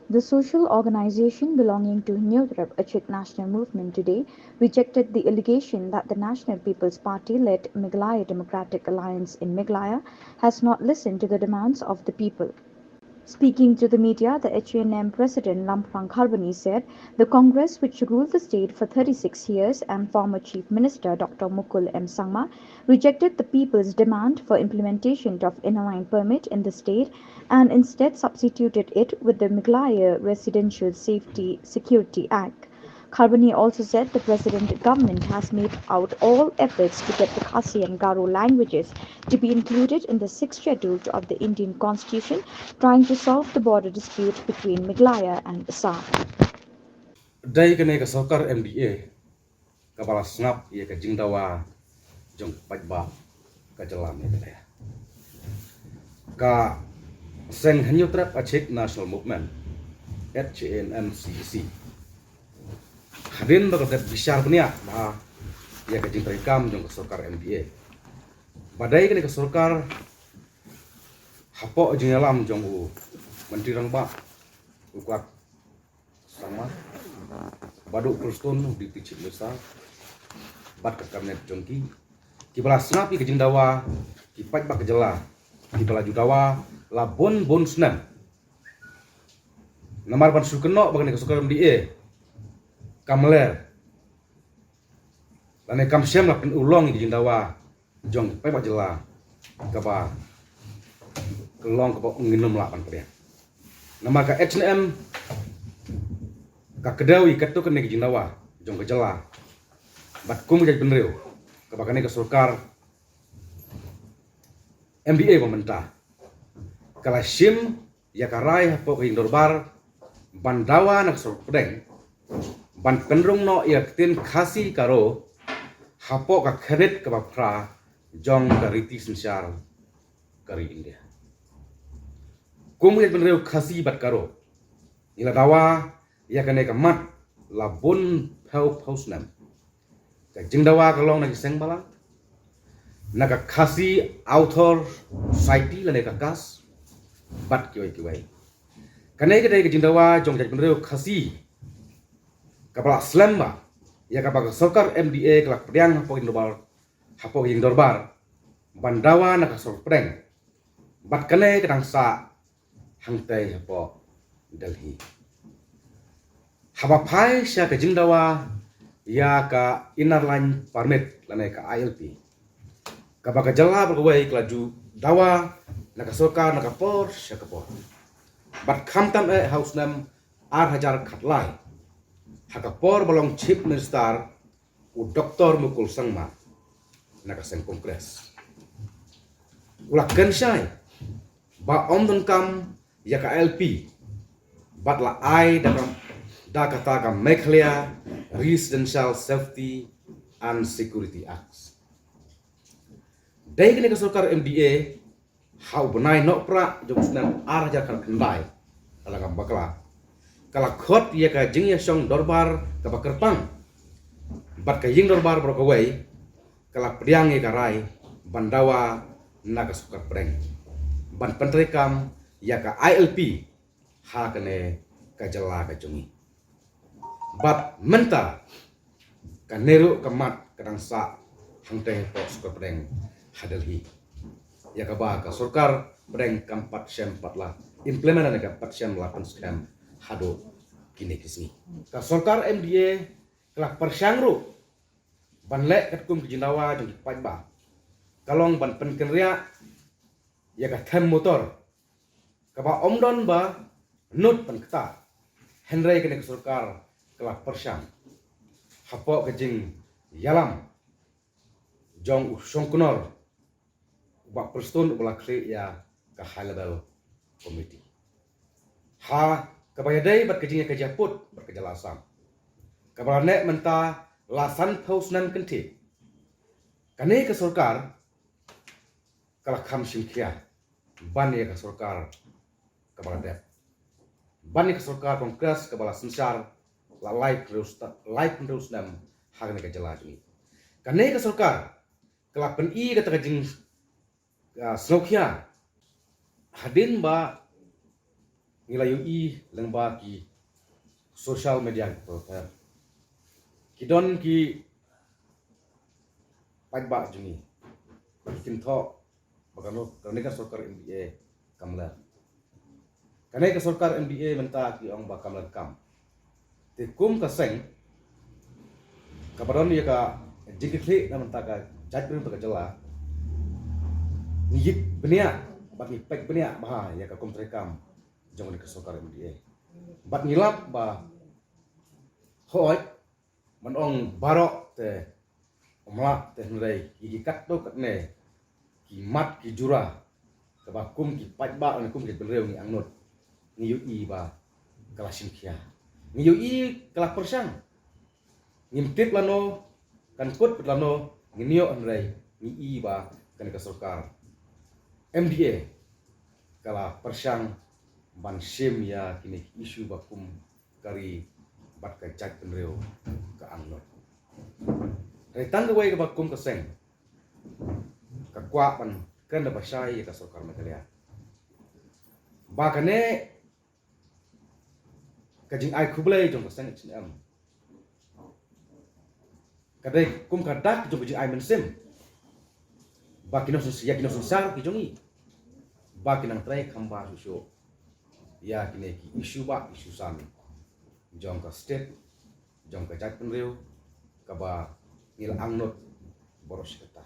The social organization belonging to Nyodrip Achik National Movement today rejected the allegation that the National People's Party-led Meghalaya Democratic Alliance in Meghalaya has not listened to the demands of the people. Speaking to the media, the HNM president Lamprang Kharbani said the Congress, which ruled the state for 36 years, and former Chief Minister Dr. Mukul M. Sangma rejected the people's demand for implementation of inner line permit in the state and instead substituted it with the Meghalaya Residential Safety Security Act. Kharbani also said the president government has made out all efforts to get the Khasi and Garo languages to be included in the sixth schedule of the Indian constitution, trying to solve the border dispute between Meghalaya and Assam. Dai kene ka sokar MDA ka bala snap ye ka jingdawa jong pajba ka jalan ye ka seng hanyu trap Achik National Movement HNMCC hadin ba ka bisyar punya ba ye ka jingtrai kam jong ka sokar MDA badai kene ka sokar hapo jing alam jong u menteri rang ba kuat sama baduk kruston di picit besar bat ke kabinet jongki ki bala snapi ke jindawa ki pajba ke jela ki bala judawa la bon snam namar ban sukeno bagane ke sukar MDA kamler lane kam syam la pen ulong di jindawa jong pajba jela kaba kelong kaba nginum la pan pria nama ka HNM ka kedawi katu kene ke jindawa jong ke jela bat kum jadi penreu kabakane ke sulkar MBA pemerintah kala sim ya karai hapo ke indorbar bandawa nak surpedeng ban penrung no ya tin khasi karo hapo ka kredit ke bapra jong ka riti sensar kari India kum jadi penreu khasi bat karo ila dawa ya kane ka mat labun pausnam ka jingdawa kalong na giseng balang naka khasi author society la neka kas bat kiwai kanai ka dai ka jingdawa jong jaj penreu khasi kapala slamba ya kapaka sokar MDA kelak pedang hapo ing dorbar bandawa naka sol pedang bat kanai kadang sa hangtai hapo Delhi habapai sya ka jingdawa ya ka inner line permit lane ka ILP kabaka jala berway kelaju dawa naka soka naka por syaka por bat khamtam house nam ar hajar khatlai haka por balong chief minister u Dr. Mukul Sangma naka seng kongres ulak kensyai ba omdon kam ya ka LP bat la ai da kata ka Meghalaya Residential Safety and Security Acts. Dai kene ka sokar MDA hau benai nok pra jom senam ar jakan kendai kala kam bakla kala khot ye ka jing ya song dorbar ka bakerpang bat ka ying dorbar bro kawai kala priang ye ka rai bandawa naga sokar preng ban pentrekam ya ka ILP ha kene ka jala ka jungi bat menta ka neru kamat kadang sa hangteh po sokar preng hadelhi ya ka ba ka sorkar preng kampat syam patla implementan ka pat syam 8 skam hado kini kisni ka sorkar MDA kelak persyangru ban lek katkum ke jindawa jong pajba kalong ban penkenria ya ka them motor ka ba omdon ba nut penkta henry kene ke sorkar kelak persyang hapo ke jing yalam jong usongkunor ba perston ula kre ya ka high level committee ha kabayadai bat kejing ka japut bat ka jalasam kabarane menta lasan pausnan kenti kane ka sarkar kala kham simkhia ban ya ka sarkar kabarade ban ya ka sarkar kongres kabala sensar la live terus nam hagne ka jalajuni kane ka sarkar kala pen I ka kejing Slokia hadin ba ngilayu i lengba ki social media proper kidon ki pajba jungi kin tho bagano karne ka sorkar MBA kamla karne ka sorkar MBA menta ki ong ba kamla kam te kum ka seng kabaron ya ka jikitli na menta ka jadbrin ka jala niyit benia bagi pek benia bah ya ka kum trekam jong ni ka sorkar MBA bat ngilap ba hoi manong barok te omlak te nrei ki kat to kat ne ki mat ki jura ka ba kum ki pat ba ni kum ki bereu ni angnot ni yu i ba kala simkhia ni yu i kala persang ngimtip lano kan kut lano nginio nrei ni i ba kan ka sarkar MDA kala persang ban sim ya kini isu ba kum kari bat ka chat penreu ka angnot Retang gawai ke bakum ke seng, kekuatan kena basai ke sokar megalia. Bakane kajing ai kublai jong ke seng cinem. Kadai kum kadak jong kajing ai mensim. Bakino susia kino susar kijongi. Bakinang trai kamba susu. Ya kini ki isu ba isu san. Jong ke state, jong ke chat penriu, kaba ngil angnot boros kata